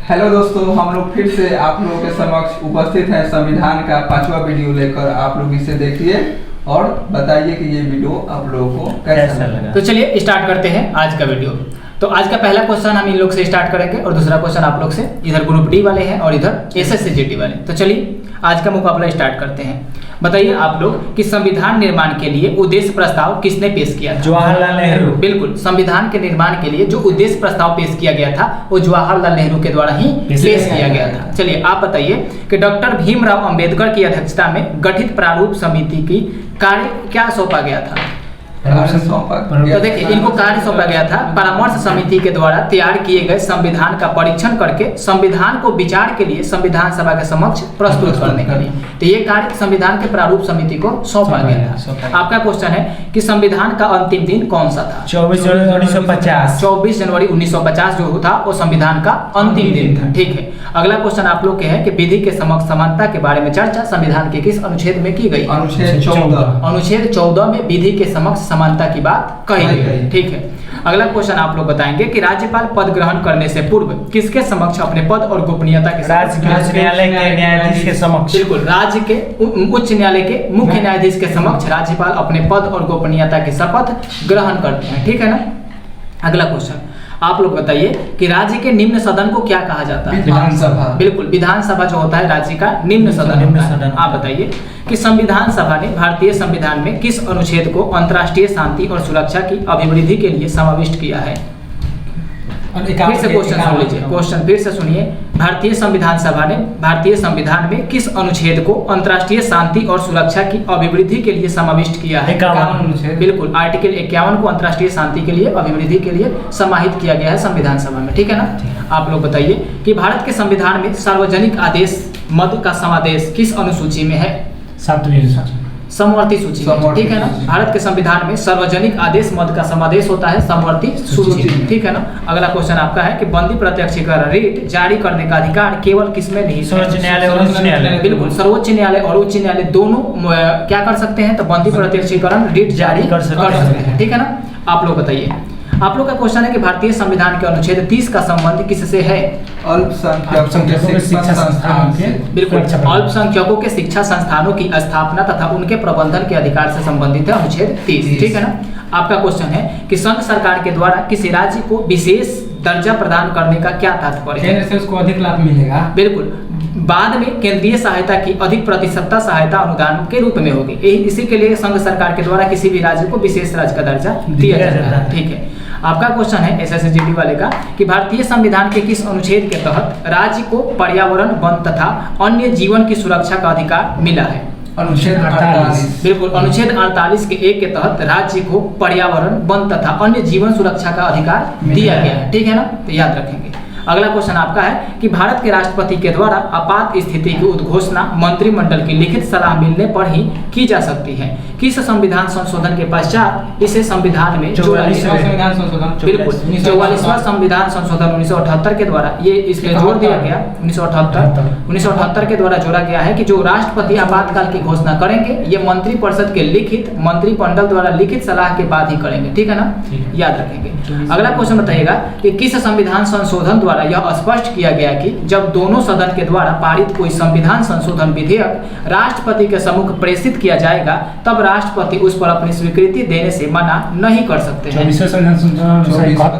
Hello दोस्तों, हम लोग फिर से आप लोगों के समक्ष उपस्थित हैं संविधान का 5वां वीडियो लेकर। आप लोग इसे देखिए और बताइए कि ये वीडियो आप लोगों को कैसा लगा। तो चलिए स्टार्ट करते हैं आज का वीडियो। तो आज का पहला क्वेश्चन हम इन लोग से स्टार्ट करेंगे और दूसरा क्वेश्चन आप लोग से। इधर ग्रुप डी वाले हैं और इधर SSC वाले। तो चलिए आज का मुकाबला स्टार्ट करते हैं। बताइए आप लोग कि संविधान निर्माण के लिए उद्देश्य प्रस्ताव किसने पेश किया था? जवाहरलाल नेहरू। बिल्कुल, संविधान के निर्माण के लिए जो उद्देश्य प्रस्ताव पेश किया गया था वो जवाहरलाल नेहरू के द्वारा ही पेश किया गया था। चलिए आप बताइए कि डॉक्टर भीमराव अंबेडकर की अध्यक्षता में गठित प्रारूप समिति की कार्य क्या सौंपा गया था? तो देखिए इनको कार्य सौंपा गया था परामर्श समिति के द्वारा तैयार किए गए संविधान का परीक्षण करके संविधान को विचार के लिए संविधान सभा के समक्ष प्रस्तुत करने के लिए। तो ये कार्य संविधान के प्रारूप समिति को सौंपा गया था। आपका क्वेश्चन है कि संविधान का अंतिम दिन कौन सा था? 24 जनवरी 1950। 24 जनवरी 1950 जो था वो संविधान का अंतिम दिन था। ठीक है, अगला क्वेश्चन आप लोग के है कि विधि के समक्ष समानता के बारे में चर्चा संविधान के किस अनुच्छेद में की गई? अनुच्छेद 14। अनुच्छेद 14 में विधि के समक्ष समानता की बात कही गई। ठीक है, अगला क्वेश्चन आप लोग बताएंगे कि राज्यपाल पद ग्रहण करने से पूर्व किसके समक्ष अपने पद और गोपनीयता के उच्च न्यायालय के न्यायाधीश के समक्ष। बिल्कुल, राज्य के उच्च न्यायालय के मुख्य न्यायाधीश के समक्ष राज्यपाल अपने पद और गोपनीयता की शपथ ग्रहण करते हैं। ठीक है ना। अगला क्वेश्चन आप लोग बताइए कि राज्य के निम्न सदन को क्या कहा जाता है? विधानसभा। बिल्कुल, विधानसभा जो होता है राज्य का निम्न सदन। आप बताइए कि संविधान सभा ने भारतीय संविधान में किस अनुच्छेद को अंतर्राष्ट्रीय शांति और सुरक्षा की अभिवृद्धि के लिए समाविष्ट किया है? फिर से क्वेश्चन सुन लीजिए, क्वेश्चन फिर से सुनिए। भारतीय संविधान सभा ने भारतीय संविधान में किस अनुच्छेद को अंतर्राष्ट्रीय शांति और सुरक्षा की अभिवृद्धि के लिए समाविष्ट किया है? 51। बिल्कुल, आर्टिकल 51 को अंतर्राष्ट्रीय शांति के लिए अभिवृद्धि के लिए समाहित किया गया है संविधान सभा में। ठीक है ना। आप लोग बताइए कि भारत के संविधान में सार्वजनिक आदेश मद का समावेश किस अनुसूची में है? समवर्ती सूची में। ठीक है ना। भारत के संविधान में सार्वजनिक आदेश मद का समावेश होता है समवर्ती सूची में। ठीक है ना। अगला क्वेश्चन आपका है कि बंदी प्रत्यक्षीकरण रीट जारी करने का अधिकार केवल किसमें नहीं? सर्वोच्च न्यायालय और उच्च न्यायालय। बिल्कुल, सर्वोच्च न्यायालय और उच्च न्यायालय दोनों क्या कर सकते हैं? तो बंदी प्रत्यक्षीकरण रीट जारी कर सकते हैं। ठीक है ना। आप लोग बताइए, आप लोग का क्वेश्चन है कि भारतीय संविधान के अनुच्छेद 30 का संबंध किससे है? अल्पसंख्यकों के शिक्षा संस्थानों से। बिल्कुल, अल्पसंख्यकों के शिक्षा संस्थानों की स्थापना तथा उनके प्रबंधन के अधिकार से संबंधित है अनुच्छेद 30। ठीक है ना। आपका क्वेश्चन है कि संघ सरकार के द्वारा किसी राज्य को विशेष दर्जा प्रदान करने का क्या तात्पर्य है? केंद्र से उसको अधिक लाभ मिलेगा। बिल्कुल, बाद में केंद्रीय सहायता की अधिक प्रतिशतता सहायता अनुदान के रूप में होगी। इसी के लिए संघ सरकार के द्वारा किसी भी राज्य को विशेष राज्य का दर्जा दिया जाता है। ठीक है, आपका क्वेश्चन है SSC वाले का कि भारतीय संविधान के किस अनुच्छेद के तहत राज्य को पर्यावरण, वन तथा अन्य जीवन की सुरक्षा का अधिकार मिला है? अनुच्छेद 48। बिल्कुल, अनुच्छेद 48 के 1 के तहत राज्य को पर्यावरण, वन तथा अन्य जीवन सुरक्षा का अधिकार दिया गया है। ठीक है ना। तो याद रखेंगे। अगला क्वेश्चन आपका है कि भारत के राष्ट्रपति के द्वारा आपात स्थिति की उद्घोषणा मंत्रिमंडल की लिखित सलाह मिलने पर ही की जा सकती है। किस संविधान संशोधन के पश्चात इसे संविधान में बिल्कुल 44वां संविधान संशोधन 1978 के द्वारा ये इसमें जोड़ दिया गया। 1978 के द्वारा जोड़ा गया है कि जो राष्ट्रपति आपातकाल की घोषणा करेंगे ये मंत्रिपरिषद के लिखित मंत्रिमंडल द्वारा लिखित सलाह के बाद ही करेंगे। ठीक है ना। याद रखेंगे। अगला क्वेश्चन बताइएगा कि किस संविधान संशोधन द्वारा यह स्पष्ट किया गया कि जब दोनों सदन के द्वारा पारित कोई संविधान संशोधन विधेयक राष्ट्रपति के सम्मुख प्रेषित किया जाएगा तब राष्ट्रपति उस पर अपनी स्वीकृति देने से मना नहीं कर सकते हैं।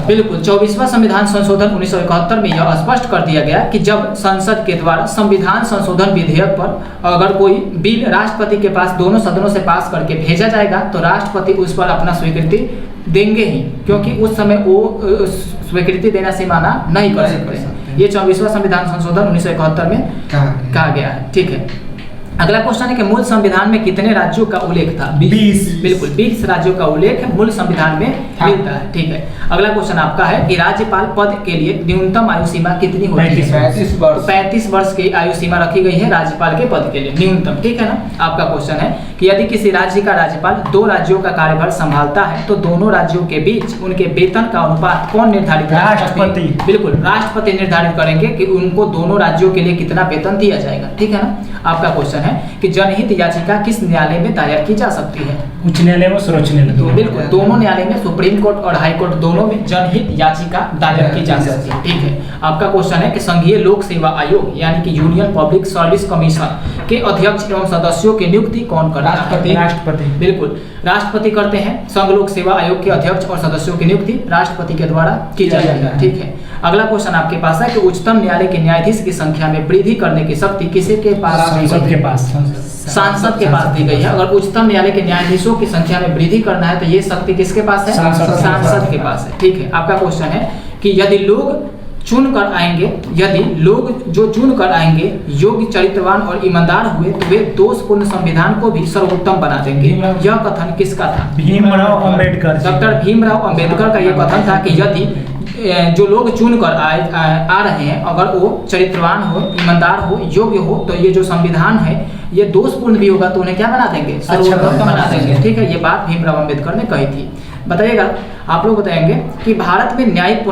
बिल्कुल, 24वां संविधान संशोधन 1971 में यह स्पष्ट कर दिया गया कि जब संसद के द्वारा संविधान संशोधन विधेयक पर अगर कोई बिल राष्ट्रपति के पास दोनों सदनों से पास करके भेजा जाएगा तो राष्ट्रपति उस पर अपना स्वीकृति देंगे ही, क्योंकि उस समय वो स्वीकृति देना से मना नहीं कर सकते। ये 24वां संविधान संशोधन 1971 में कहा गया है। ठीक है। अगला क्वेश्चन है कि मूल संविधान में कितने राज्यों का उल्लेख था? 20। बिल्कुल, 20 राज्यों का उल्लेख मूल संविधान में मिलता है। ठीक है। अगला क्वेश्चन आपका है कि राज्यपाल पद के लिए न्यूनतम आयु सीमा कितनी होती है? 35 वर्ष। 35 वर्ष की आयु सीमा रखी गई है राज्यपाल के पद के लिए न्यूनतम। ठीक है ना। आपका क्वेश्चन है कि यदि किसी राज्य का राज्यपाल 2 राज्यों का कार्यभार संभालता है तो दोनों राज्यों के बीच उनके वेतन का अनुपात कौन निर्धारित करेगा? राष्ट्रपति। बिल्कुल, राष्ट्रपति निर्धारित करेंगे कि उनको दोनों राज्यों के लिए कितना वेतन दिया जाएगा। ठीक है ना। आपका क्वेश्चन है कि जनहित याचिका किस न्यायालय में दायर की जा सकती है? उच्च न्यायालय में सर्वोच्च न्यायालय तो बिल्कुल दोनों न्यायालय में, सुप्रीम कोर्ट और हाई कोर्ट दोनों में जनहित याचिका दायर की जा सकती है। ठीक है, आपका क्वेश्चन है कि संघीय लोक सेवा आयोग यानी कि यूनियन पब्लिक सर्विस कमीशन के अध्यक्ष एवं सदस्यों की नियुक्ति कौन करता है? राष्ट्रपति। बिल्कुल, राष्ट्रपति करते हैं। संघ लोक सेवा आयोग के अध्यक्ष और सदस्यों की नियुक्ति राष्ट्रपति के द्वारा की जाती है। ठीक है, अगला क्वेश्चन आपके पास है कि उच्चतम न्यायालय के न्यायाधीश की संख्या में वृद्धि करने की शक्ति किसी के पास? संसद के पास। सांसद के पास दी गई है। अगर उच्चतम न्यायालय के न्यायाधीशों की संख्या में वृद्धि करना है तो ये शक्ति किसके पास है? सांसद के पास है। ठीक है, आपका क्वेश्चन है कि यदि लोग चुन कर आएंगे, यदि लोग जो चुन कर आएंगे योग्य, चरित्रवान और ईमानदार हुए तो वे दोषपूर्ण संविधान को भी सर्वोत्तम बना देंगे। यह कथन किसका था? भीमराव अंबेडकर। डॉक्टर भीमराव अंबेडकर का यह कथन था कि यदि जो लोग चुन कर आ रहे हैं अगर वो चरित्रवान हो, ईमानदार हो, योग्य हो तो ये जो संविधान है ये दोषपूर्ण भी होगा तो उन्हें क्या बना देंगे? सर्वोत्तम बना देंगे। ठीक है, ये बात भीमराव अंबेडकर ने कही थी। बताइएगा, आप लोग बताएंगे कि भारत में न्यायिक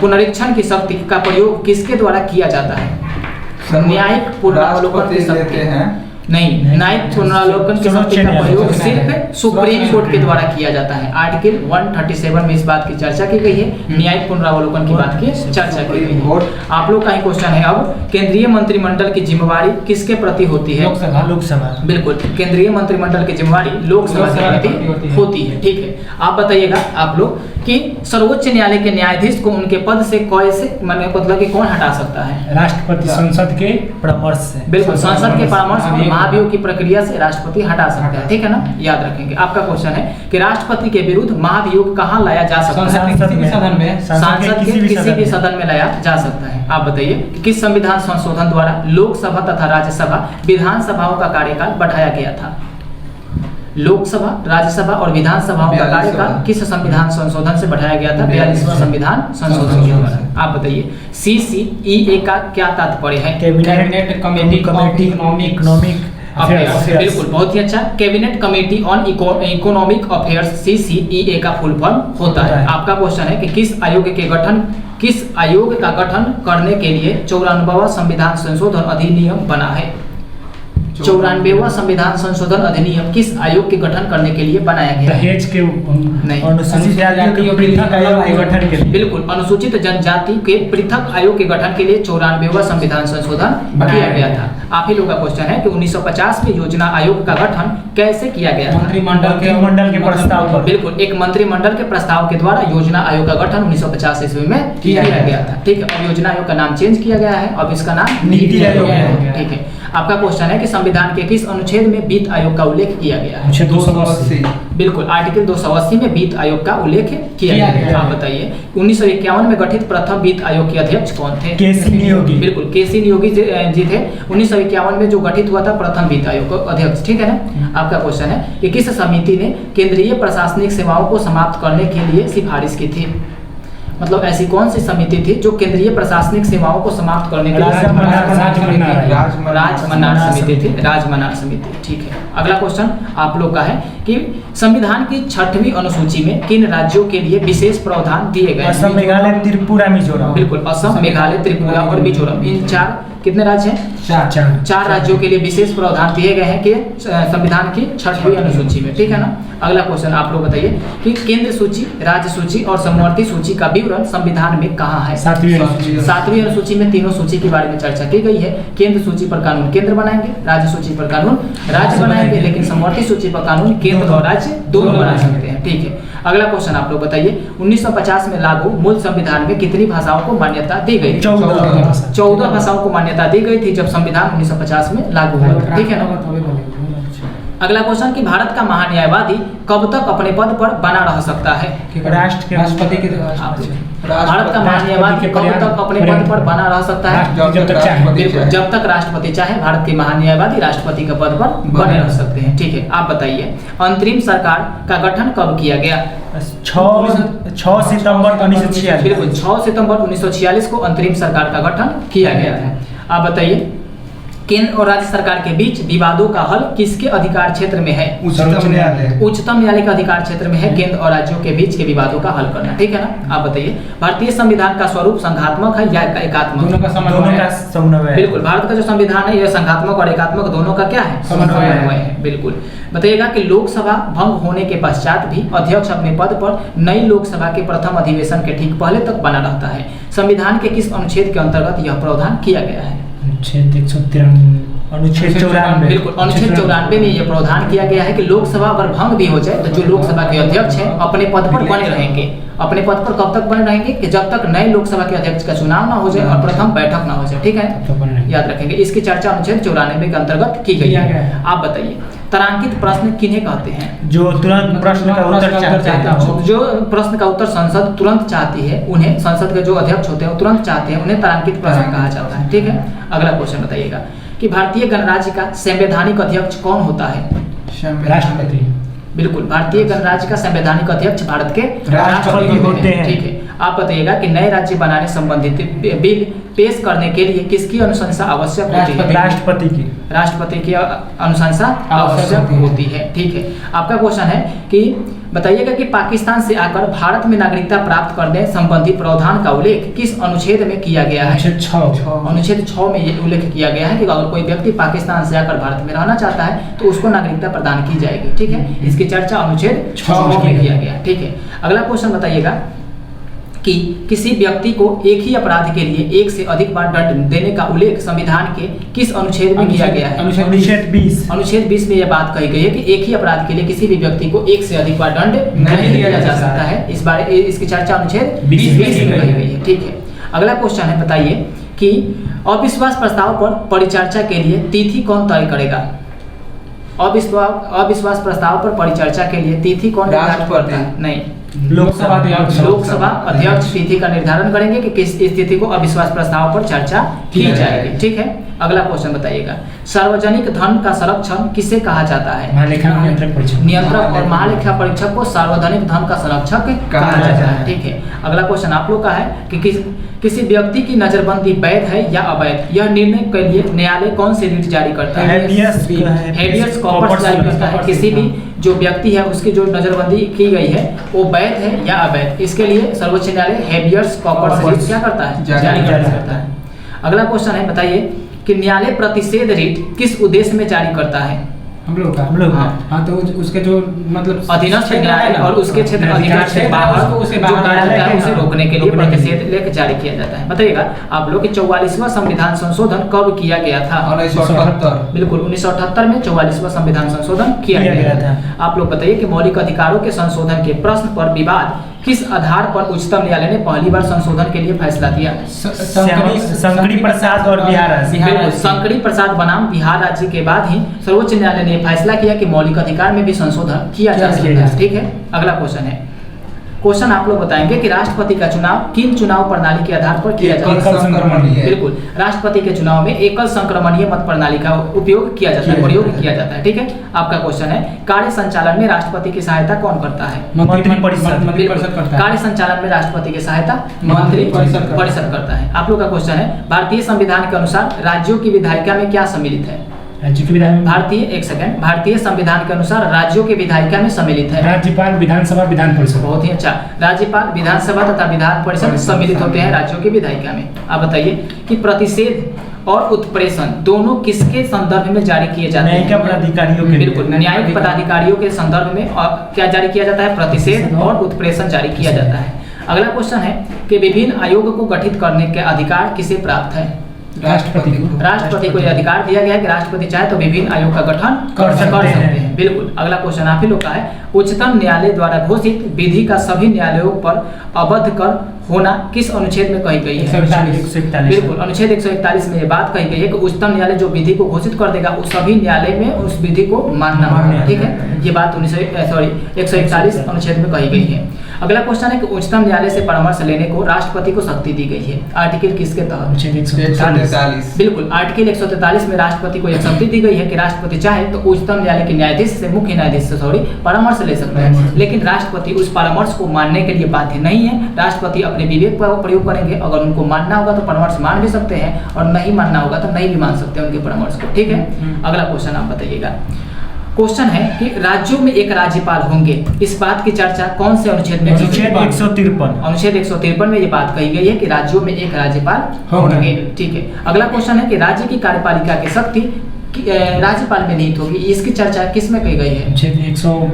पुनरीक्षण की शक्ति का प्रयोग किसके द्वारा किया जाता है? न्यायिक पुनरावलोकन की शक्ति हैं। नहीं, न्यायिक पुनरावलोकन की शक्ति का प्रयोग सिर्फ सुप्रीम कोर्ट के द्वारा किया जाता है। आर्टिकल 137 में इस बात की चर्चा की गई है, न्यायिक पुनरावलोकन की बात की चर्चा की गई है। आप लोग का ही क्वेश्चन है अब, केंद्रीय मंत्रिमंडल की जिम्मेवारी किसके प्रति होती है? लोकसभा। बिल्कुल, केंद्रीय मंत्रिमंडल की जिम्मेवारी लोकसभा के प्रति होती है। ठीक है, आप बताइएगा आप लोग कि सर्वोच्च न्यायालय के न्यायाधीश को उनके पद से कैसे, मतलब कि कौन हटा सकता है? राष्ट्रपति संसद के परामर्श से। बिल्कुल, संसद के परामर्श महाभियोग की प्रक्रिया से राष्ट्रपति हटा सकता है। ठीक है ना, याद रखेंगे। आपका क्वेश्चन है कि राष्ट्रपति के विरुद्ध महाभियोग कहाँ लाया जा सकता है? संसद के किसी भी सदन में लाया जा सकता है। आप बताइए कि किस संविधान संशोधन द्वारा लोकसभा तथा राज्यसभा विधानसभाओं का कार्यकाल बढ़ाया गया था? लोकसभा, राज्यसभा और विधानसभाओं का कार्यकाल किस संविधान संशोधन से बढ़ाया गया था? 42वां संविधान संशोधन के द्वारा। आप बताइए CCEA का क्या तात्पर्य है? Cabinet committee of economic affairs. बिल्कुल, बहुत ही अच्छा। Cabinet committee on economic affairs CCEA का फुल फॉर्म होता है। आपका क्वेश्चन है कि किस आयोग का गठन करने के लिए 94वां संविधान संशोधन अधिनियम बना है? 94वां संविधान संशोधन अधिनियम किस आयोग के गठन करने के लिए बनाया गया? दहेज के अनुसूचित जातियों के पृथक आयोग के गठन के लिए। बिल्कुल, अनुसूचित जनजाति के पृथक आयोग के गठन के लिए 94वां संविधान संशोधन किया गया था। आप ही लोग का क्वेश्चन है कि 1950 में योजना आयोग का गठन कैसे किया गया? मंत्रिमंडल के प्रस्ताव पर। बिल्कुल, एक मंत्रिमंडल के प्रस्ताव के द्वारा योजना आयोग का गठन 1950 ईस्वी में किया गया था। ठीक है, अब योजना आयोग का नाम चेंज किया गया है, अब इसका नाम नीति आयोग है। ठीक है, आपका क्वेश्चन है कि संविधान के किस अनुच्छेद में वित्त आयोग का उल्लेख किया गया है? 280। बिल्कुल, आर्टिकल 280 में वित्त आयोग का उल्लेख किया गया है। आप बताइए 1951 में गठित प्रथम वित्त आयोग के अध्यक्ष कौन थे? केसी नियोगी। बिल्कुल, केसी नियोगी जी थे 1951 में जो गठित हुआ था प्रथम वित्त आयोग का अध्यक्ष। ठीक है ना, आपका क्वेश्चन है कि किस समिति ने केंद्रीय प्रशासनिक सेवाओं को समाप्त करने के लिए सिफारिश की थी? मतलब ऐसी कौन सी समिति थी जो केंद्रीय प्रशासनिक सेवाओं को समाप्त करने के लिए? राजमन्नार समिति थी, राजमन्नार समिति। ठीक है, अगला क्वेश्चन आप लोग का है कि संविधान की 6वीं अनुसूची में किन राज्यों के लिए विशेष प्रावधान दिए गए? असम, मेघालय, त्रिपुरा, मिजोरम। बिल्कुल, असम, मेघालय, त्रिपुरा और मिजोरम, इन चार कितने राज्य हैं? चार राज्यों के लिए विशेष प्रावधान दिए गए हैं कि संविधान की 6वीं अनुसूची में। ठीक है ना, अगला क्वेश्चन आप लोग बताइए कि केंद्र सूची, राज्य सूची और समवर्ती सूची का विवरण संविधान में कहाँ है? 7वीं अनुसूची में तीनों सूची के बारे में चर्चा की गई है। केंद्र सूची पर कानून केंद्र बनाएंगे, राज्य सूची पर कानून राज्य बनाएंगे, लेकिन समवर्ती सूची पर कानून केंद्र और राज्य दोनों बना सकते हैं। ठीक है, अगला क्वेश्चन आप लोग बताइए 1950 में लागू मूल संविधान में कितनी भाषाओं को मान्यता दी गई? 14 भाषाओं को मान्यता दी गई थी जब संविधान 1950 में लागू हुआ था। ठीक है ना, अगला क्वेश्चन कि भारत का महान्यायवादी कब तक अपने पद पर बना रह सकता है? राष्ट्रपति के भारत का महान्यायवादी कब तक अपने पद पर बना रह सकता है? जब तक राष्ट्रपति चाहे भारत के महान्यायवादी राष्ट्रपति के पद पर बने रह सकते हैं। ठीक है, आप बताइए अंतरिम सरकार का गठन कब किया गया? 6 सितंबर 1946। बिल्कुल, 6 सितंबर 1946 को अंतरिम सरकार का गठन किया गया है। आप बताइए केंद्र और राज्य सरकार के बीच विवादों का हल किसके अधिकार क्षेत्र में है? उच्चतम न्यायालय। उच्चतम न्यायालय के अधिकार क्षेत्र में है केंद्र और राज्यों के बीच के विवादों का हल करना, ठीक है ना। आप बताइए, भारतीय संविधान का स्वरूप संघात्मक है या एकात्मक? दोनों का समन्वय है। बिल्कुल, भारत का जो संविधान है यह संघात्मक और एकात्मक दोनों का क्या है? समन्वय है। बिल्कुल। बताइएगा कि लोकसभा भंग होने के पश्चात भी अध्यक्ष अपने पद पर नई लोकसभा के प्रथम अधिवेशन के ठीक पहले तक बना रहता है। संविधान के किस अनुच्छेद के अंतर्गत यह प्रावधान किया गया है? अनुच्छेद 193, अनुच्छेद 94। बिल्कुल, अनुच्छेद 94 में यह प्रावधान किया गया है कि लोकसभा अगर भंग भी हो जाए तो जो लोकसभा के अध्यक्ष हैं अपने पद पर बने रहेंगे। अपने पद पर कब तक बने रहेंगे? कि जब तक नए लोकसभा के अध्यक्ष का चुनाव ना हो जाए और प्रथम बैठक ना हो जाए, ठीक है, याद रखेंगे। इसकी चर्चा अनुच्छेद 94 के अंतर्गत की गई है। आप बताइए, तारांकित प्रश्न किन्हें कहते हैं? जो तुरंत प्रश्न का उत्तर चाहता हो। जो प्रश्न का उत्तर संसद तुरंत चाहती है, उन्हें संसद के जो अध्यक्ष होते हैं वो तुरंत चाहते हैं, उन्हें तारांकित प्रश्न कहा जाता है, ठीक है। अगला क्वेश्चन बताइएगा कि भारतीय गणराज्य का संवैधानिक अध्यक्ष कौन होता है? राष्ट्रपति। बिल्कुल, भारतीय गणराज्य का संवैधानिक अध्यक्ष भारत के राष्ट्रपति होते हैं, ठीक है। आप बताइएगा कि नए राज्य बनाने संबंधित बिल पेश करने के लिए किसकी अनुशंसा आवश्यक होती है? राष्ट्रपति की। राष्ट्रपति की अनुशंसा आवश्यक होती है, ठीक है। आपका क्वेश्चन है कि बताइएगा कि पाकिस्तान से आकर भारत में नागरिकता प्राप्त करने संबंधी प्रावधान का उल्लेख किस अनुच्छेद में किया गया है? अनुच्छेद 6 में ये उल्लेख किया गया है कि अगर कोई व्यक्ति पाकिस्तान से आकर भारत में रहना चाहता है तो उसको नागरिकता प्रदान की जाएगी, ठीक है। इसकी चर्चा अनुच्छेद 6 में किया गया, ठीक है। अगला क्वेश्चन बताइएगा कि किसी व्यक्ति को एक ही अपराध के लिए एक से अधिक बार दंड देने का उल्लेख संविधान के किस अनुच्छेद में किया गया है? अनुच्छेद 20। अनुच्छेद 20 में यह बात कही गई है कि एक ही अपराध के लिए किसी भी व्यक्ति को एक से अधिक बार दंड नहीं दिया जा सकता है। इस बारे इसकी चर्चा अनुच्छेद 20 में कही गई है, ठीक है। अगला क्वेश्चन है, बताइए कि अविश्वास प्रस्ताव पर परिचर्चा के लिए तिथि कौन तय करेगा? अविश्वास प्रस्ताव पर परिचर्चा के लिए तिथि कौन? राष्ट्रपति। नहीं, लोकसभा अध्यक्ष तिथि का निर्धारण करेंगे कि किस स्थिति को अविश्वास प्रस्ताव पर चर्चा की जाएगी, ठीक है। अगला क्वेश्चन बताइएगा, सार्वजनिक धन का संरक्षण किसे कहा जाता है? नियंत्रक और महालेखा परीक्षक को सार्वजनिक धन का संरक्षक कहा जाता है, ठीक है। अगला क्वेश्चन आप लोग का है कि किसी व्यक्ति की नजरबंदी वैध है या अवैध, यह निर्णय के लिए न्यायालय कौन से रीट जारी करता है? हेबियस कॉर्पस जारी करता है। किसी भी जो व्यक्ति है उसकी जो नजरबंदी की गई है वो वैध है या अवैध, इसके लिए सर्वोच्च न्यायालय हेबियस कॉर्पस रीट क्या करता है? जारी करता है। अगला क्वेश्चन है, बताइए कि न्यायालय प्रतिषेध रीट किस उद्देश्य में जारी करता है? हम लोग हाँ, तो उसके जो मतलब अधीनस्थ न्यायालय और उसके क्षेत्र अधिकार से बाहर जो कार्य है उसे रोकने के लिए प्रतिषेध लेकर जारी किया जाता है। बताइएगा आप लोग कि 44वां संविधान संशोधन कब किया गया था? 1978। बिल्कुल, 1978 में 44वां संविधान संशोधन किया गया था। आप लोग बताइए कि मौलिक अधिकारों के संशोधन के प्रश्न पर विवाद किस आधार पर उच्चतम न्यायालय ने पहली बार संशोधन के लिए फैसला दिया? शंकरी प्रसाद और बिहार राज्य। शंकरी प्रसाद बनाम बिहार राज्य के बाद ही सर्वोच्च न्यायालय ने फैसला किया कि मौलिक अधिकार में भी संशोधन किया जा सकता है, ठीक है। अगला क्वेश्चन है, क्वेश्चन आप लोग बताएंगे कि राष्ट्रपति का चुनाव किन चुनाव प्रणाली के आधार पर किया जाता है? बिल्कुल, राष्ट्रपति के चुनाव में एकल संक्रमणीय मत प्रणाली का उपयोग किया जाता है, प्रयोग किया जाता है, ठीक है। आपका क्वेश्चन है, कार्य संचालन में राष्ट्रपति की सहायता कौन करता है? मंत्रिपरिषद करता है। कार्य संचालन में राष्ट्रपति की सहायता मंत्रिपरिषद करता है। आप लोग का क्वेश्चन है, भारतीय संविधान के अनुसार राज्यों की विधायिका में क्या सम्मिलित है? भारतीय संविधान के अनुसार राज्यों के विधायिका में सम्मिलित है राज्यपाल, विधानसभा, विधान परिषद। बहुत ही अच्छा, राज्यपाल, विधानसभा तथा विधान परिषद सम्मिलित होते हैं राज्यों की विधायिका में। आप बताइए कि प्रतिषेध और उत्प्रेषण दोनों किसके संदर्भ में जारी किए जाते हैं? न्यायिक पदाधिकारियों के। बिल्कुल, न्यायिक पदाधिकारियों के संदर्भ में क्या जारी किया जाता है? प्रतिषेध और उत्प्रेषण जारी किया जाता है। अगला क्वेश्चन है कि विभिन्न आयोग को गठित करने के अधिकार किसे प्राप्त है? राष्ट्रपति को यह अधिकार दिया गया है कि राष्ट्रपति चाहे तो विभिन्न आयोग का गठन कर सकते हैं। बिल्कुल, अगला क्वेश्चन आप ही लोग का है, उच्चतम न्यायालय द्वारा घोषित विधि का सभी न्यायालयों पर अवध कर होना किस अनुच्छेद में कही गई है? 141। बिल्कुल, अनुच्छेद 141 में यह बात कही गई है कि उच्चतम न्यायालय जो विधि को घोषित कर देगा उस सभी न्यायालय में उस विधि को मानना होगा, ठीक है। ये बात 141 अनुच्छेद में कही गई है। अगला क्वेश्चन है कि उच्चतम न्यायालय से परामर्श लेने को राष्ट्रपति को शक्ति दी गई है। आर्टिकल किसके तहत? अनुच्छेद 143। बिल्कुल, आर्टिकल 143 में राष्ट्रपति को यह शक्ति दी गई है कि राष्ट्रपति चाहे तो उच्चतम न्यायालय के न्यायाधीश से मुख्य न्यायाधीश से परामर्श ले सकते हैं, लेकिन राष्ट्रपति उस परामर्श को मानने के लिए बाध्य नहीं है। राष्ट्रपति अपने विवेक का प्रयोग करेंगे, अगर उनको मानना होगा तो परामर्श मान भी सकते हैं और नहीं मानना होगा तो नहीं भी मान सकते उनके परामर्श को। ठीक है, अगला क्वेश्चन आप बताइएगा। क्वेश्चन है कि राज्यों में एक राज्यपाल होंगे, इस बात की चर्चा कौन से अनुच्छेद में? अनुच्छेद 153। अनुच्छेद 153 में ये बात कही गई है कि राज्यों में एक राज्यपाल होंगे। ठीक है, अगला क्वेश्चन है कि राज्य की कार्यपालिका की शक्ति राज्यपाल में निहित होगी, इसकी चर्चा किस में की गई है? अनुच्छेद 100।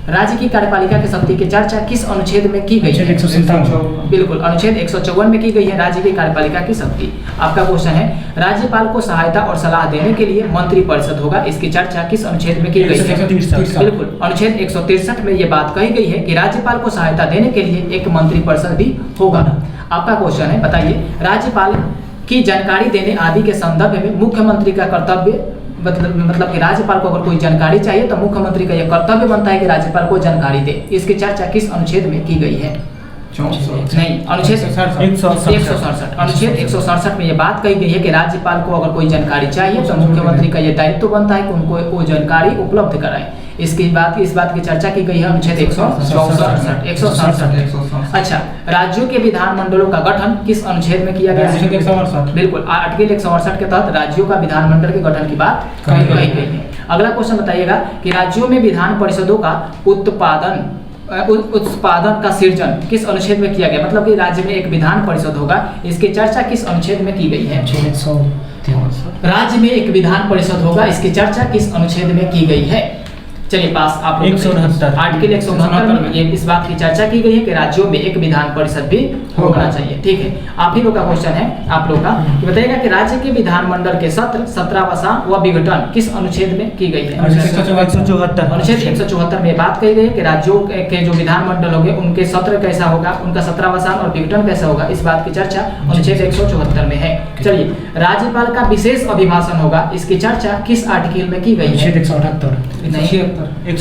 राज्य की कार्यपालिका की शक्ति की चर्चा किस अनुच्छेद में की गई है? 157। बिल्कुल, अनुच्छेद 154 में की गई है राज्य की कार्यपालिका की शक्ति। आपका क्वेश्चन है राज्यपाल को सहायता और सलाह देने के लिए मंत्रिपरिषद होगा, इसकी चर्चा किस अनुच्छेद में की गई है? बिल्कुल, अनुच्छेद 163 में ये बात कही गई है कि राज्यपाल को सहायता देने के लिए एक मंत्रिपरिषद भी होगा। आपका क्वेश्चन है, बताइए राज्यपाल की जानकारी देने आदि के संदर्भ में मुख्यमंत्री का कर्तव्य मतलब कि राज्यपाल को अगर कोई जानकारी चाहिए तो मुख्यमंत्री का यह कर्तव्य बनता है कि राज्यपाल को जानकारी दे। इसकी चर्चा किस अनुच्छेद में की गई है? नहीं, अनुच्छेद 167। अनुच्छेद 167 में ये बात कही गई है कि राज्यपाल को अगर कोई जानकारी चाहिए तो मुख्यमंत्री का ये दायित्व बनता है कि उनको वो जानकारी उपलब्ध कराए। इस बात की चर्चा की गई है अनुच्छेद 167। अच्छा, राज्यों के विधानमंडलों का गठन किस अनुच्छेद में किया गया है? बिल्कुल, आर्टिकल 168 के तहत राज्यों का विधानमंडल के गठन की बात कही गई है। अगला क्वेश्चन बताइएगा कि राज्यों में विधान परिषदों का उत्पादन का सृजन किस अनुच्छेद में किया गया? मतलब कि राज्य में एक विधान परिषद होगा, इसकी चर्चा किस अनुच्छेद में की गई है? राज्य में एक विधान परिषद होगा, इसकी चर्चा किस अनुच्छेद में की गई है? चलिए पास आप लोग 169। आर्टिकल 169 में ये इस बात की चर्चा की गई है कि राज्यों में एक विधान परिषद भी होना चाहिए। ठीक है, आप ही लोग का क्वेश्चन है आप लोग का कि बताइएगा कि राज्य के विधानमंडल के सत्र 17वां व विघटन किस अनुच्छेद में की गई है? अनुच्छेद 174। अनुच्छेद 174 में बात कही गई है कि राज्यों के जो विधानमंडल होंगे उनके सत्र कैसा होगा, उनका 17वां और विघटन कैसा होगा, इस बात की चर्चा अनुच्छेद 174 में है। चलिए, राज्यपाल का विशेष अभिभाषण होगा, इसकी चर्चा किस आर्टिकल में की गई है? अनुच्छेद 178।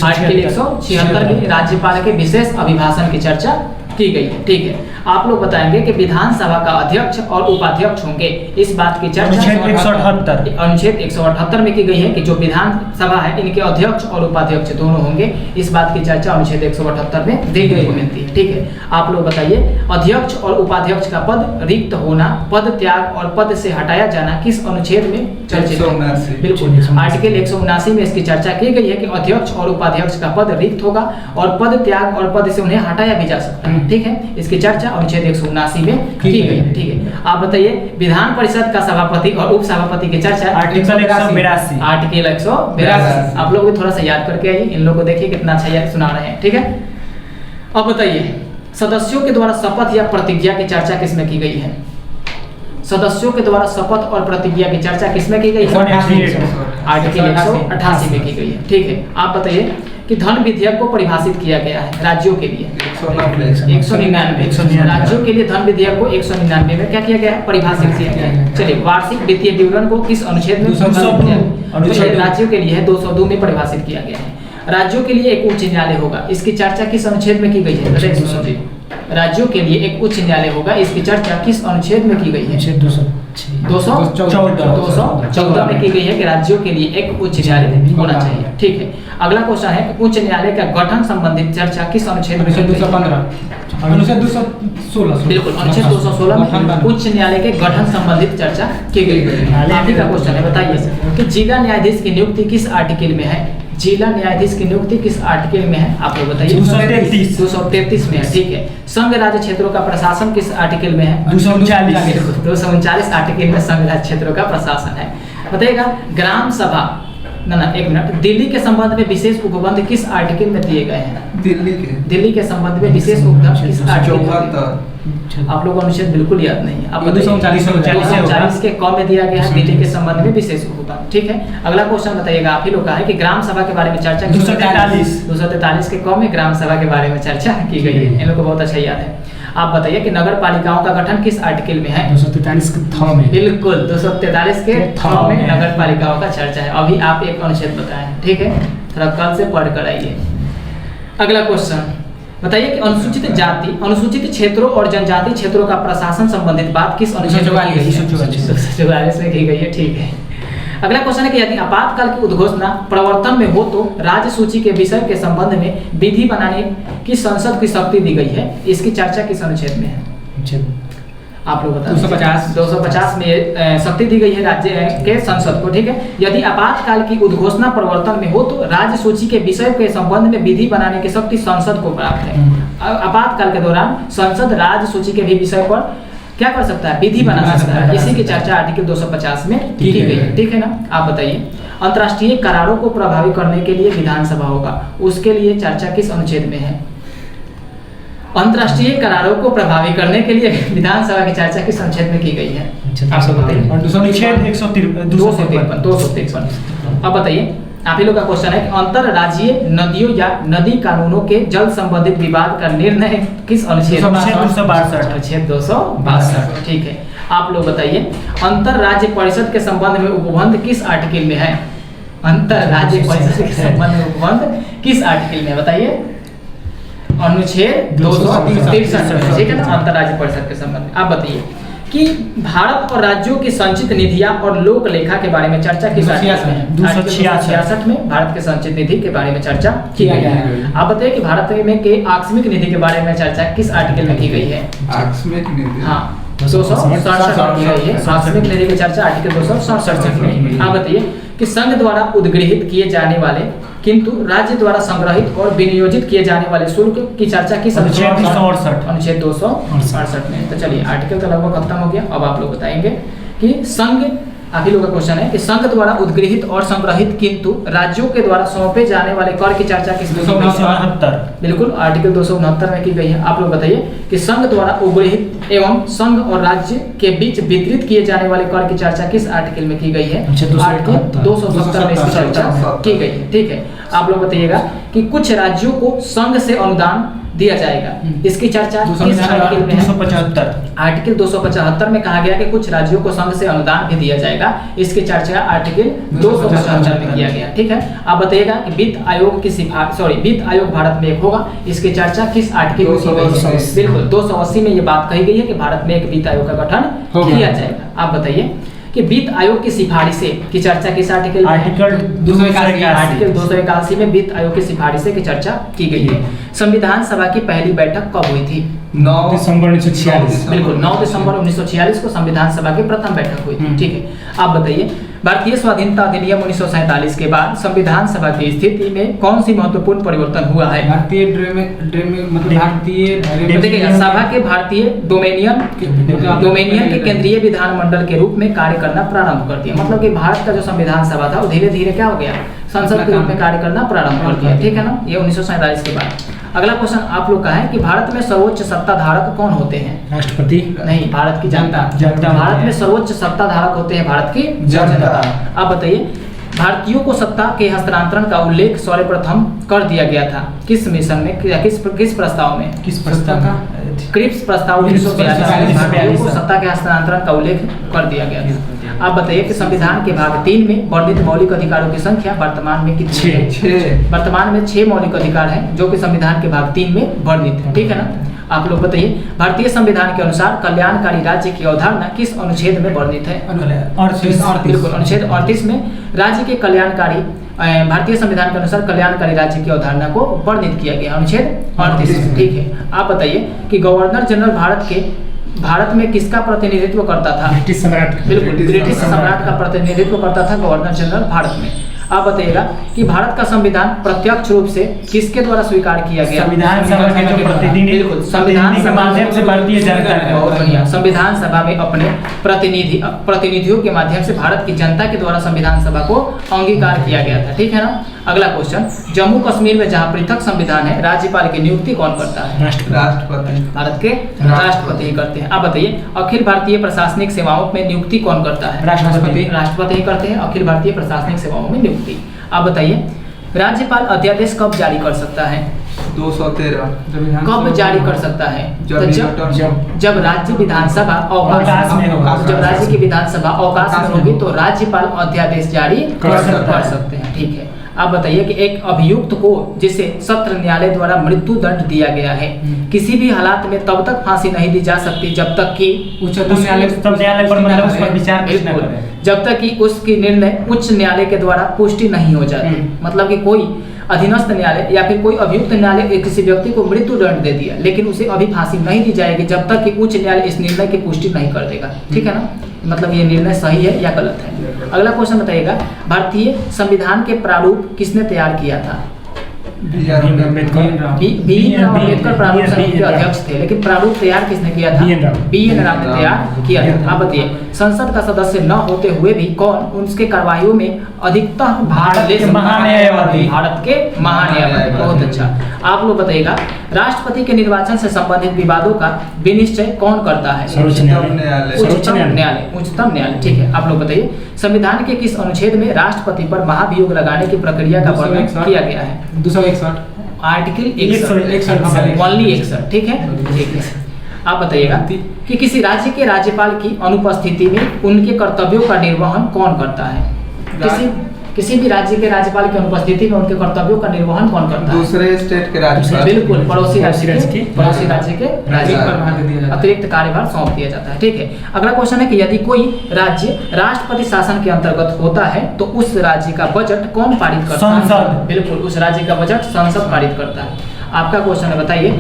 आर्टिकल 176 में राज्यपाल के विशेष अभिभाषण की चर्चा की गई है। ठीक है, आप लोग बताएंगे कि विधानसभा का अध्यक्ष और उपाध्यक्ष होंगे, इस बात की चर्चा अनुच्छेद 178 में की गई है कि जो विधानसभा है इनके अध्यक्ष और उपाध्यक्ष दोनों होंगे, इस बात की चर्चा अनुच्छेद 178 में दी गई मिलती है। ठीक है, आप लोग बताइए अध्यक्ष और उपाध्यक्ष का पद रिक्त होना, पद त्याग और पद से हटाया जाना किस अनुच्छेद में चर्चित है? बिल्कुल, आर्टिकल 179 में इसकी चर्चा की गई है कि अध्यक्ष और उपाध्यक्ष का पद रिक्त होगा और पद त्याग और पद से उन्हें हटाया भी जा सकता है। ठीक है, इसकी चर्चा अनुच्छेद 179 में की गई है। ठीक है, आप बताइए विधान परिषद का सभापति और उप सभापति की चर्चा आर्टिकल 182। आर्टिकल 182 आप लोग भी थोड़ा सा याद करके आइए, इन लोगों को देखिए कितना अच्छा याद सुना रहे हैं। ठीक है, अब बताइए सदस्यों के द्वारा शपथ या प्रतिज्ञा की चर्चा किसमें की गई है? सदस्यों के द्वारा शपथ और प्रतिज्ञा की चर्चा किसमें की गई है? आर्टिकल 188 में की गई है। ठीक है, आप बताइए कि धन विधेयक को परिभाषित किया गया है राज्यों के लिए 199 राज्यों के लिए धन विधेयक को 199 में क्या किया गया है? परिभाषित किया गया है। चलिए, वार्षिक वित्तीय विवरण को किस अनुच्छेद में? राज्यों के लिए है 202 में परिभाषित किया गया है। राज्यों के लिए एक उच्च न्यायालय होगा, इसकी चर्चा किस अनुच्छेद में की गई है? राज्यों के लिए एक उच्च न्यायालय होगा, इसकी चर्चा किस अनुच्छेद में की गई है? 214 में की गई है कि राज्यों के लिए एक उच्च न्यायालय होना चाहिए। ठीक है, अगला क्वेश्चन है उच्च न्यायालय का गठन संबंधित चर्चा किस अनुच्छेद में? 215। अनुच्छेद 216। बिल्कुल, अनुच्छेद 216 में उच्च न्यायालय के गठन संबंधित चर्चा की गई है। आप ही का क्वेश्चन है, बताइए कि जिला न्यायाधीश की नियुक्ति किस आर्टिकल में है? जिला न्यायाधीश की नियुक्ति किस आर्टिकल में है? आप लोग बताइए। 233 में है। ठीक है, संघ राज्य क्षेत्रों का प्रशासन किस आर्टिकल में है? 239 आर्टिकल में संघ राज्य क्षेत्रों का प्रशासन है। बताइएगा ग्राम सभा एक मिनट, दिल्ली के संबंध में विशेष उपबंध किस आर्टिकल में दिए गए हैं? दिल्ली के संबंध में विशेष उपबंध किस आर्टिकल में? आप लोगों को अनुच्छेद बिल्कुल याद नहीं है। 239 के क में दिया गया है दिल्ली के संबंध में विशेष उपबंध। ठीक है, अगला क्वेश्चन बताइएगा आप ही लोग का है कि ग्राम सभा के बारे में चर्चा 243 के क में ग्राम सभा के बारे में चर्चा की गई है। इन लोग को बहुत अच्छा याद है। आप बताइए कि नगर पालिकाओं का गठन किस आर्टिकल में है? 243 के थ में। बिल्कुल, 243 के थ में नगर पालिकाओं का चर्चा है। अभी आप एक अनुच्छेद बताएं। ठीक है, थोड़ा कल से पढ़ कर आइए। अगला क्वेश्चन, बताइए कि अनुसूचित जाति, अनुसूचित क्षेत्रों और जनजाति क्षेत्रों का प्रशासन संबंधित बात किस अनुच्छेद में की गई है? 244 में की गई है। ठीक है। अगला क्वेश्चन है कि यदि आपातकाल की उद्घोषणा प्रवर्तन में हो तो राज्य सूची के विषय के संबंध में विधि बनाने की संसद की शक्ति दी गई है। इसकी चर्चा किस अनुच्छेद में है? आप लोग बताएं। 250 में ये शक्ति दी गई है राज्य के संसद को। ठीक है। यदि आपातकाल की उद्घोषणा प्रवर्तन में हो तो राज्य सूची के विषय के संबंध में विधि बनाने की शक्ति संसद को प्राप्त है। आपातकाल के दौरान संसद राज्य सूची के भी विषय पर क्या कर सकता है? विधि बना सकता है। इसी की चर्चा आर्टिकल 250 में की गई है। ठीक है ना? आप बताइए अंतर्राष्ट्रीय करारों को प्रभावी करने के लिए विधानसभा होगा, उसके लिए चर्चा किस अनुच्छेद में है? अंतर्राष्ट्रीय करारों को प्रभावी करने के लिए विधानसभा की चर्चा किस अनुच्छेद में की गई है? आप लोग बताइए। अनुच्छेद 253। अब बताइए आप ही लोग का क्वेश्चन है कि अंतरराज्यीय नदियों या नदी कानूनों के जल संबंधित विवाद का निर्णय किस अनुच्छेद? 262। अनुच्छेद 262। ठीक है। आप लोग बताइए अंतरराज्य परिषद के संबंध में उपबंध किस आर्टिकल में है? अंतरराज्य परिषद के संबंध में उपबंध किस आर्टिकल में है? बताइए। अनुच्छेद 263। ठीक है ना? अंतरराज्य परिषद के संबंध में आप बताइए कि भारत और राज्यों की संचित निधियां और लोक लेखा के बारे में चर्चा किस आर्टिकल में? 266 में भारत के संचित निधि के बारे में चर्चा की गई है। आप बताइए कि भारत में के आकस्मिक निधि के बारे में चर्चा किस आर्टिकल में की गई है? आकस्मिक निधि, हाँ 267 में की गई है। आकस्मिक निधि की चर्चा आर्टिकल 267 में। आप बताइए कि संघ द्वारा उद्गृहित किए जाने वाले किंतु राज्य द्वारा संग्रहित और विनियोजित किए जाने वाले शुल्क की चर्चा किस अनुच्छेद 268? अनुच्छेद 268 में। तो चलिए आर्टिकल तो लगभग खत्म हो गया। अब आप लोग बताएंगे कि संघ, आप ही लोग का क्वेश्चन है कि संघ द्वारा उद्गृहित और संग्रहित किंतु राज्यों के द्वारा सौंपे जाने वाले कर की चर्चा किस? 269। बिल्कुल आर्टिकल 269 में की गई है। आप लोग बताइए कि संघ द्वारा उद्गृहित एवं संघ और राज्य के बीच वितरित किए जाने वाले कर की चर्चा किस आर्टिकल में की गई है? आर्टिकल 270 में इसकी चर्चा की गई है। ठीक है। आप लोग बताइएगा कि कुछ राज्यों को संघ से अनुदान दिया जाएगा, इसकी चर्चा किस आर्टिकल में है? 275। आर्टिकल 275 में कहा गया कि कुछ राज्यों को संघ से अनुदान भी दिया जाएगा, इसकी चर्चा आर्टिकल 275 में किया गया। ठीक है। आप बताइएगा कि वित्त आयोग की वित्त आयोग भारत में एक होगा, इसकी चर्चा किस आर्टिकल में की गई है? बिल्कुल 280 में ये बात कही गई है कि भारत में एक वित्त आयोग का गठन किया जाएगा। आप बताइए कि वित्त आयोग की सिफारिशें की चर्चा किस आर्टिकल में? आर्टिकल 281 में वित्त आयोग की सिफारिशें की चर्चा की गई है। संविधान सभा की पहली बैठक कब हुई थी? 9 दिसंबर 1946। बिल्कुल 9 दिसंबर 1946 को संविधान सभा की प्रथम बैठक हुई थी। ठीक है। आप बताइए भारतीय स्वाधीनता अधिनियम 1947 के बाद संविधान सभा की स्थिति में कौन सी महत्वपूर्ण परिवर्तन हुआ है? देखिएगा सभा के भारतीय डोमेनियन के केंद्रीय विधानमंडल के रूप में कार्य करना प्रारंभ कर दिया। मतलब कि भारत का जो संविधान सभा था वो धीरे धीरे क्या हो गया? संसद के रूप में कार्य करना प्रारंभ कर दिया। ठीक है ना? ये 1947 के बाद। अगला क्वेश्चन आप लोग का है कि भारत में सर्वोच्च सत्ताधारक कौन होते हैं? राष्ट्रपति नहीं, भारत की जनता। भारत में सर्वोच्च सत्ताधारक होते हैं भारत की जनता। आप बताइए भारतीयों को सत्ता के हस्तांतरण का उल्लेख सर्वप्रथम कर दिया गया था किस मिशन में, किस प्रस्ताव में? किस प्रस्ताव का? क्रिप्स प्रस्ताव 1942 में भारतीयों को सत्ता के हस्तांतरण का उल्लेख कर दिया गया था। आप बताइए कि संविधान के भाग 3 में वर्णित मौलिक अधिकारों की संख्या वर्तमान में कितनी है? वर्तमान में 6 मौलिक अधिकार हैं जो कि संविधान के भाग 3 में वर्णित है। ठीक है ना? आप लोग बताइए भारतीय संविधान के अनुसार कल्याणकारी राज्य की अवधारणा किस अनुच्छेद में वर्णित है? बिल्कुल अनुच्छेद 38 में राज्य के कल्याणकारी, भारतीय संविधान के अनुसार कल्याणकारी राज्य की अवधारणा को वर्णित किया गया अनुच्छेद 38 में। ठीक है। आप बताइए कि गवर्नर जनरल भारत में किसका प्रतिनिधित्व करता था? ब्रिटिश सम्राट। बिल्कुल ब्रिटिश सम्राट का प्रतिनिधित्व करता था गवर्नर जनरल भारत में। आप बताइएगा कि भारत का संविधान प्रत्यक्ष रूप से किसके द्वारा स्वीकार किया गया? संविधान सभा के जो प्रतिनिधि, संविधान के माध्यम से भारतीय जनता का। बहुत बढ़िया। संविधान सभा में अपने प्रतिनिधियों के माध्यम से भारत की जनता के द्वारा संविधान सभा को अंगीकार किया गया था। ठीक है ना? अगला क्वेश्चन, जम्मू कश्मीर में जहाँ पृथक संविधान है राज्यपाल की नियुक्ति कौन करता है? राष्ट्रपति। भारत के राष्ट्रपति ही करते हैं। आप बताइए अखिल भारतीय प्रशासनिक सेवाओं में नियुक्ति कौन करता है? राष्ट्रपति ही करते हैं अखिल भारतीय प्रशासनिक सेवाओं में नियुक्ति। आप बताइए राज्यपाल अध्यादेश कब जारी कर सकता है? 213। कब जारी कर सकता है? जब राज्य विधानसभा अवकाश में होगा। जब राज्य की विधानसभा अवकाश में होगी तो राज्यपाल अध्यादेश जारी कर सकते हैं। ठीक है। आप बताइए कि एक अभियुक्त को जिसे सत्र न्यायालय द्वारा मृत्यु दंड दिया गया है, किसी भी हालात में तब तक फांसी नहीं दी जा सकती जब तक कि उच्चतम न्यायालय पर मतलब उस पर विचार न बिल्कुल, करे। जब तक कि उसकी निर्णय उच्च न्यायालय के द्वारा पुष्टि नहीं हो जाती। मतलब कि कोई अधीनस्थ न्यायालय या फिर कोई अभियुक्त न्यायालय किसी व्यक्ति को मृत्यु दंड दे दिया, लेकिन उसे अभी फांसी नहीं दी जाएगी जब तक कि उच्च न्यायालय इस निर्णय की पुष्टि नहीं कर देगा। ठीक है ना, मतलब ये निर्णय सही है या गलत है। अगला क्वेश्चन बताइएगा, भारतीय संविधान के प्रारूप किसने तैयार किया था? BR अम्बेडकर। B.N. अम्बेडकर प्रारूप समिति के अध्यक्ष थे, लेकिन प्रारूप तैयार किसने किया था? B.N. राव ने तैयार किया था। आप बताइए, संसद का सदस्य न होते हुए भी कौन उनके कार्यवाहियों में अधिकतम भाग ले सकता है? महान्यायवादी। भारत के महान्यायवादी। बहुत अच्छा। आप लोग बताइएगा, राष्ट्रपति के निर्वाचन से संबंधित विवादों का विनिश्चय कौन करता है? उच्चतम न्यायालय। उच्चतम न्यायालय। ठीक है, आप लोग बताइए, संविधान के किस अनुच्छेद में राष्ट्रपति पर महाभियोग लगाने की प्रक्रिया का वर्णन किया गया है? 261 आर्टिकल 61 ओनली 61। ठीक है, ठीक है। आप बताइएगा कि किसी राज्य के राज्यपाल की अनुपस्थिति में उनके कर्तव्यों का निर्वहन कौन करता है? किसी भी राज्य के राज्यपाल की अनुपस्थिति में उनके कर्तव्यों का निर्वहन कौन करता है? दूसरे स्टेट के राज्यपाल। बिल्कुल, पड़ोसी राज्य के राज्यपाल। अतिरिक्त कार्यभार सौंप दिया जाता है। ठीक है, अगला क्वेश्चन है कि यदि कोई राज्य राष्ट्रपति शासन के अंतर्गत होता है तो उस राज्य का बजट कौन पारित करता है? संसद। बिल्कुल, उस राज्य का बजट संसद पारित करता है। आपका क्वेश्चन है, बताइए,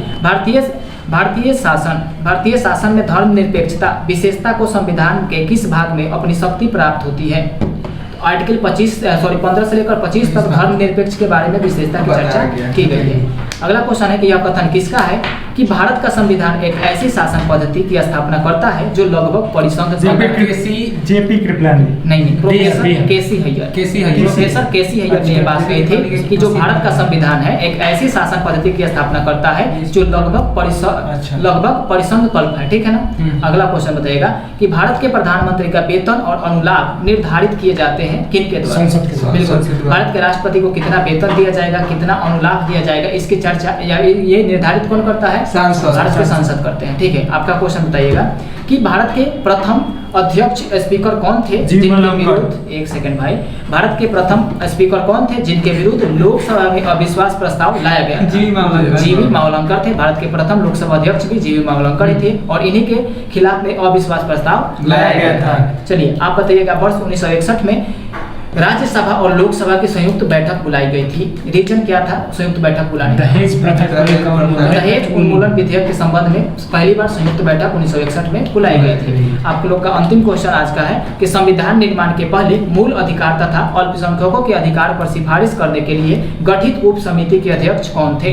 भारतीय शासन में धर्मनिरपेक्षता विशेषता को संविधान के किस भाग में अपनी शक्ति प्राप्त होती है? आर्टिकल 15 से लेकर 25 तक धर्मनिरपेक्ष के बारे में विशेषता की चर्चा की गई है। अगला क्वेश्चन है कि यह कथन किसका है कि भारत का संविधान एक ऐसी शासन पद्धति की स्थापना करता है जो लगभग परिसंघ जेपी कृपलानी नहीं, प्रोफेसर केसी हैयर ने बात कही थी कि जो भारत का संविधान है एक ऐसी शासन पद्धति की स्थापना करता है जो लगभग परिसंघ कल्प है। ठीक है ना। अगला क्वेश्चन बताइएगा कि भारत के प्रधानमंत्री का वेतन और अनुलाभ निर्धारित किए जाते हैं किनके द्वारा? संसद के द्वारा। बिल्कुल, भारत के राष्ट्रपति को कितना वेतन दिया जाएगा, कितना अनुलाभ दिया जाएगा, इसकी चर्चा या ये निर्धारित कौन करता है? सांसद। भारत के सांसद करते हैं। ठीक है, आपका क्वेश्चन बताइएगा कि भारत के प्रथम अध्यक्ष स्पीकर कौन थे जिनके विरुद्ध, एक सेकंड भाई, भारत के प्रथम स्पीकर कौन थे जिनके विरुद्ध लोकसभा में अविश्वास प्रस्ताव लाया गया? जीवी मावलंकर थे। भारत के प्रथम लोकसभा अध्यक्ष भी जीवी मावलंकर ही थे और इन्हीं के खिलाफ में अविश्वास प्रस्ताव लाया गया था। चलिए, आप बताइएगा, वर्ष 1961 में राज्यसभा और लोकसभा की संयुक्त बैठक बुलाई गई थी। रीजन क्या था संयुक्त बैठक बुलाने? दहेज उन्मूलन विधेयक के संबंध में पहली बार संयुक्त बैठक 1961 में बुलाई गई थी। आप लोग का अंतिम क्वेश्चन आज का है कि संविधान निर्माण के पहले मूल अधिकार तथा अल्पसंख्यकों के अधिकार पर सिफारिश करने के लिए गठित उप समिति के अध्यक्ष कौन थे?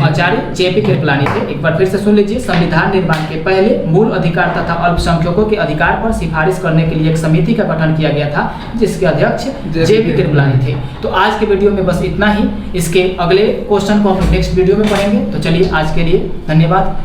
आचार्य जेपी कृपलानी थे। एक बार फिर से सुन लीजिए, संविधान निर्माण के पहले मूल अधिकार तथा अल्पसंख्यकों के अधिकार पर सिफारिश करने के लिए एक समिति का गठन किया गया था जिसके अध्यक्ष जेपी कृपलानी थे। तो आज के वीडियो में बस इतना ही। इसके अगले क्वेश्चन को हम नेक्स्ट वीडियो में पढ़ेंगे। तो चलिए, आज के लिए धन्यवाद।